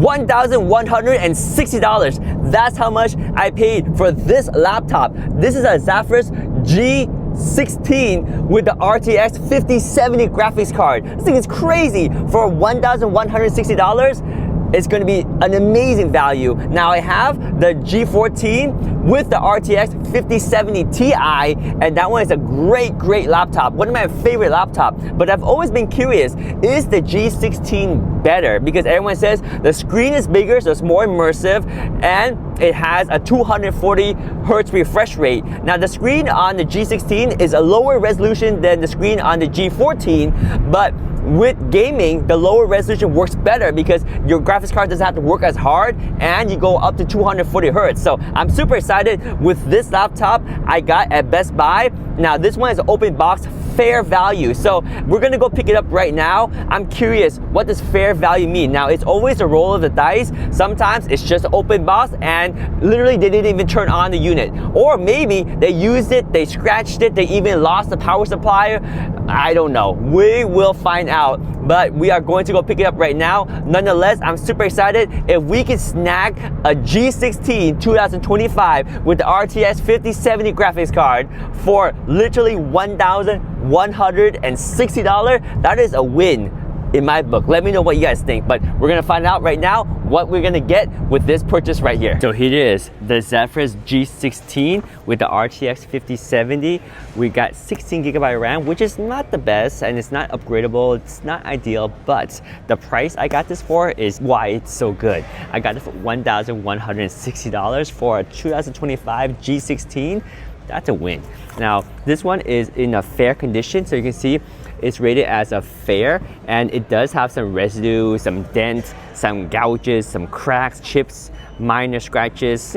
$1,160. That's how much I paid for this laptop. This is a Zephyrus G16 with the RTX 5070 graphics card. This thing is crazy. For $1,160, it's going to be an amazing value. Now I have the G14 with the RTX 5070 Ti, and that one is a great laptop. One of my favorite laptops. But I've always been curious, is the G16 better? Because everyone says the screen is bigger, so it's more immersive, and it has a 240 hertz refresh rate. Now the screen on the G16 is a lower resolution than the screen on the G14, but with gaming, the lower resolution works better because your graphics card doesn't have to work as hard, and you go up to 240 hertz. So I'm super excited with this laptop I got at Best Buy. Now this one is an open box, fair value. So we're gonna go pick it up right now. I'm curious, what does fair value mean? Now it's always a roll of the dice. Sometimes it's just an open box and literally they didn't even turn on the unit. Or maybe they used it, they scratched it, they even lost the power supply. I don't know. We will find out. But we are going to go pick it up right now. Nonetheless, I'm super excited. If we can snag a G16 2025 with the RTX 5070 graphics card for literally $1,160, that is a win in my book. Let me know what you guys think, but we're gonna find out right now what we're gonna get with this purchase right here. So here it is, the Zephyrus G16 with the RTX 5070. We got 16 gigabyte RAM, which is not the best and it's not upgradable, it's not ideal, but the price I got this for is why it's so good. I got it for $1,160 for a 2025 G16. That's a win. Now, this one is in a fair condition, so you can see it's rated as a fair, and it does have some residue, some dents, some gouges, some cracks, chips, minor scratches,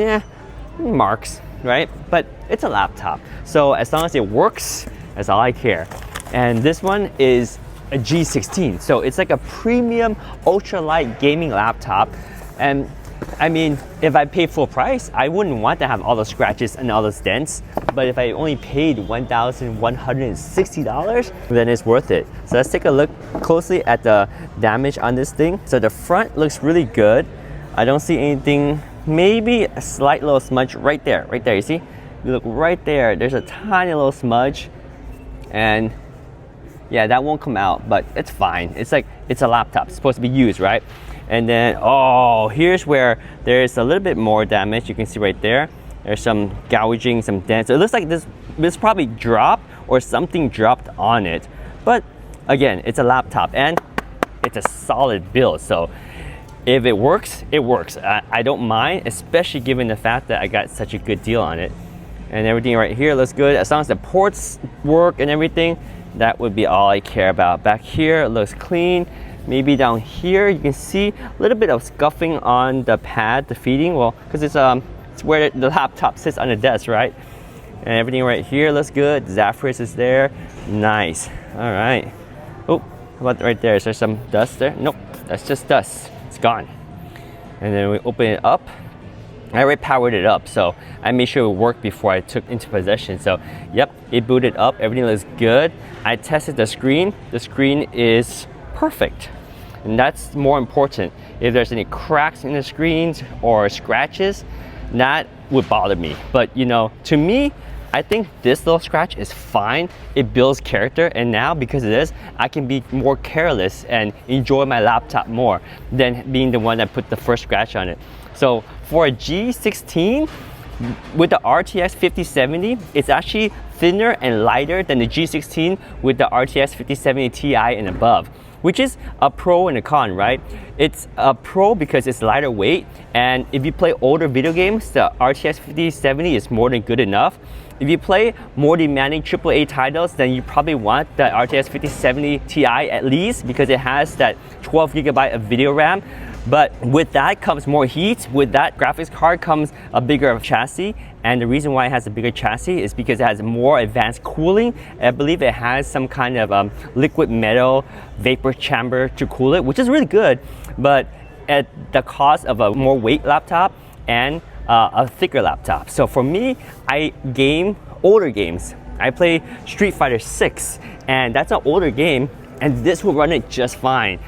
marks, right? But it's a laptop, so as long as it works, that's all I care. And this one is a G16, so it's like a premium ultralight gaming laptop. And I mean, if I paid full price, I wouldn't want to have all the scratches and all those dents. But if I only paid $1,160, then it's worth it. So let's take a look closely at the damage on this thing. So the front looks really good. I don't see anything, maybe a slight little smudge right there, you see? You look right there, there's a tiny little smudge. And yeah, that won't come out, but it's fine. It's like, it's a laptop, it's supposed to be used, right? And then, oh, here's where there's a little bit more damage. You can see right there. There's some gouging, some dents. It looks like this probably dropped or something dropped on it. But again, it's a laptop and it's a solid build. So if it works, it works. I don't mind, especially given the fact that I got such a good deal on it. And everything right here looks good. As long as the ports work and everything, that would be all I care about. Back here, it looks clean. Maybe down here, you can see a little bit of scuffing on the pad, the feeding. Well, because it's where the laptop sits on the desk, right? And everything right here looks good. Zephyrus is there. Nice. All right. Oh, how about right there? Is there some dust there? Nope, that's just dust. It's gone. And then we open it up. I already powered it up, so I made sure it worked before I took into possession. So, yep, it booted up. Everything looks good. I tested the screen. The screen is perfect. And that's more important. If there's any cracks in the screens or scratches, that would bother me. But you know, to me, I think this little scratch is fine. It builds character, and now because of this, I can be more careless and enjoy my laptop more than being the one that put the first scratch on it. So for a G16 with the RTX 5070, it's actually thinner and lighter than the G16 with the RTX 5070 Ti and above, which is a pro and a con, right? It's a pro because it's lighter weight, and if you play older video games, the RTX 5070 is more than good enough. If you play more demanding AAA titles, then you probably want the RTX 5070 Ti at least, because it has that 12 gigabyte of video RAM. But with that comes more heat. With that graphics card comes a bigger chassis. And the reason why it has a bigger chassis is because it has more advanced cooling. I believe it has some kind of liquid metal vapor chamber to cool it, which is really good, but at the cost of a more weight laptop and a thicker laptop. So for me, I game older games. I play Street Fighter 6, and that's an older game, and this will run it just fine.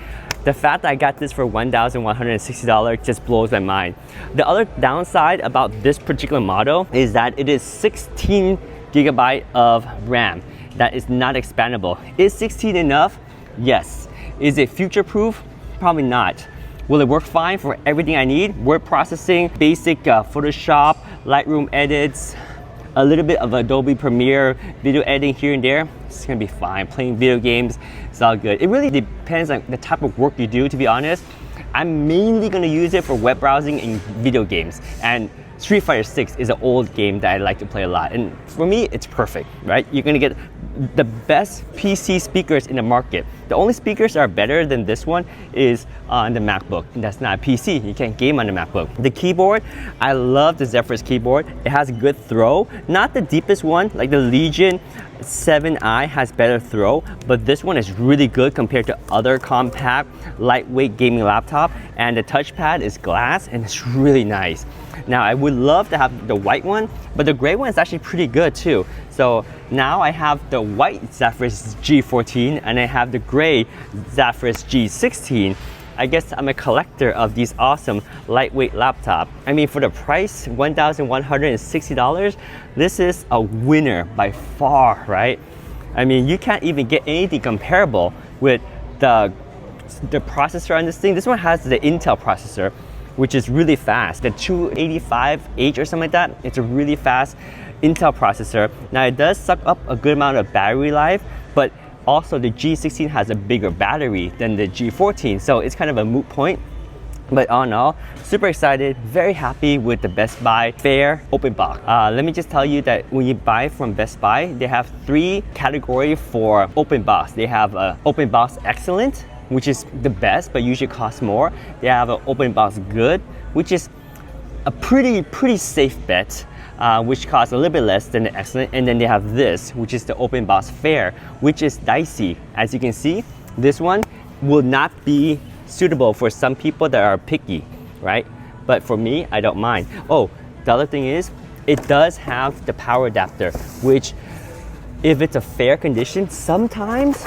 the fact that I got this for $1,160 just blows my mind. The other downside about this particular model is that it is 16 gigabyte of RAM. That is not expandable. Is 16 enough? Yes. Is it future-proof? Probably not. Will it work fine for everything I need? Word processing, basic Photoshop, Lightroom edits, a little bit of Adobe Premiere, video editing here and there. It's gonna be fine. Playing video games, it's all good. It really depends on the type of work you do, to be honest. I'm mainly gonna use it for web browsing and video games. And Street Fighter 6 is an old game that I like to play a lot. And for me, it's perfect, right? You're gonna get the best PC speakers in the market. The only speakers that are better than this one is on the MacBook. And that's not a PC, you can't game on the MacBook. The keyboard, I love the Zephyrus keyboard. It has a good throw. Not the deepest one, like the Legion 7i has better throw, but this one is really good compared to other compact, lightweight gaming laptop. And the touchpad is glass and it's really nice. Now I would love to have the white one, but the gray one is actually pretty good too. So now I have the white Zephyrus G14 and I have the gray Zephyrus G16. I guess I'm a collector of these awesome lightweight laptop. I mean, for the price, $1,160, this is a winner by far, right? I mean, you can't even get anything comparable with the processor on this thing. This one has the Intel processor, which is really fast. The 285H or something like that, it's a really fast Intel processor. Now it does suck up a good amount of battery life, but also the G16 has a bigger battery than the G14, so it's kind of a moot point. But all in all, super excited, very happy with the Best Buy Fair open box. Let me just tell you that when you buy from Best Buy, they have 3 categories for open box. They have open box excellent, which is the best, but usually costs more. They have an open box good, which is a pretty safe bet, which costs a little bit less than the excellent. And then they have this, which is the open box fair, which is dicey. As you can see, this one will not be suitable for some people that are picky, right? But for me, I don't mind. Oh, the other thing is, it does have the power adapter, which if it's a fair condition, sometimes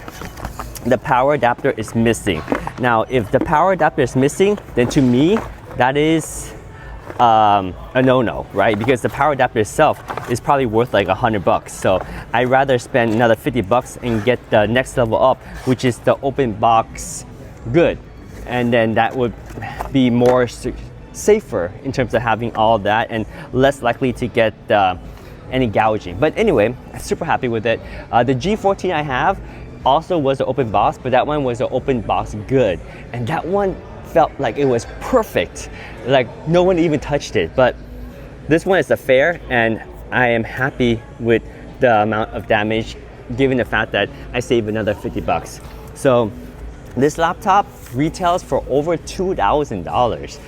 the power adapter is missing. Now, if the power adapter is missing, then to me, that is a no-no, right? Because the power adapter itself is probably worth like $100. So I'd rather spend another $50 and get the next level up, which is the open box good. And then that would be more safer in terms of having all that and less likely to get any gouging. But anyway, I'm super happy with it. The G14 I have also was an open box, but that one was an open box good. And that one felt like it was perfect. Like no one even touched it. But this one is a fair, and I am happy with the amount of damage given the fact that I saved another $50. So this laptop retails for over $2,000.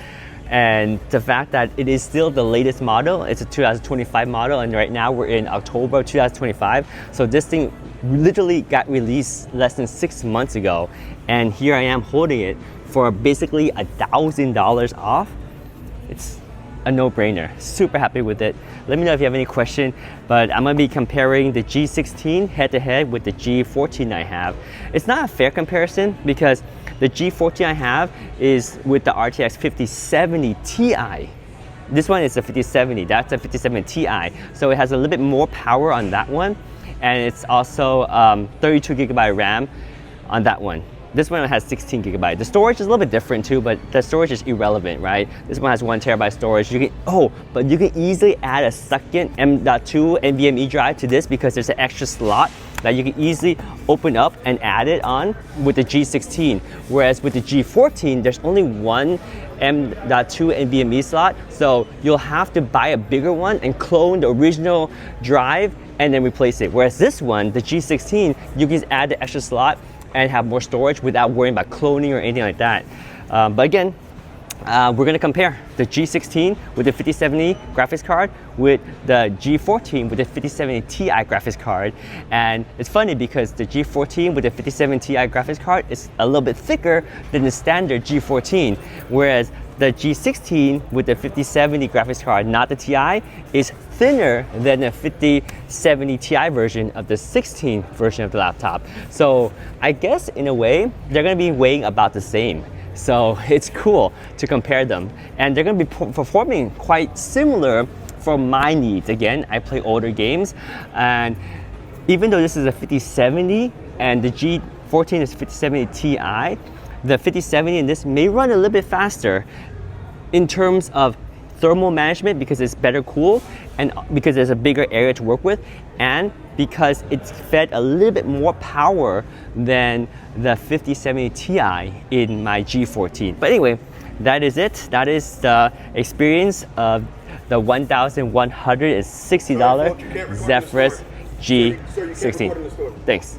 And the fact that it is still the latest model, it's a 2025 model, and right now we're in October 2025. So this thing literally got released less than 6 months ago, and here I am holding it for basically $1,000 off. It's a no-brainer. Super happy with it. Let me know if you have any question, but I'm gonna be comparing the G16 head-to-head with the G14 I have. It's not a fair comparison because the G14 I have is with the RTX 5070 Ti. This one is a 5070, that's a 5070 Ti. So it has a little bit more power on that one, and it's also 32 gigabyte RAM on that one. This one has 16 gigabyte. The storage is a little bit different too, but the storage is irrelevant, right? This one has 1 terabyte storage. But you can easily add a second M.2 NVMe drive to this because there's an extra slot that you can easily open up and add it on with the G16. Whereas with the G14, there's only 1 M.2 NVMe slot, so you'll have to buy a bigger one and clone the original drive and then replace it. Whereas this one, the G16, you can add the extra slot and have more storage without worrying about cloning or anything like that. But again, we're gonna compare the G16 with the 5070 graphics card with the G14 with the 5070 Ti graphics card. And it's funny because the G14 with the 5070 Ti graphics card is a little bit thicker than the standard G14, whereas the G16 with the 5070 graphics card, not the Ti, is thinner than the 5070 Ti version of the 16 version of the laptop. So I guess in a way, they're gonna be weighing about the same. So it's cool to compare them. And they're gonna be performing quite similar for my needs. Again, I play older games, and even though this is a 5070 and the G14 is 5070 Ti, the 5070 in this may run a little bit faster in terms of thermal management because it's better cooled and because there's a bigger area to work with, and because it's fed a little bit more power than the 5070 Ti in my G14. But anyway, that is it. That is the experience of the $1,160 Zephyrus G16. Thanks.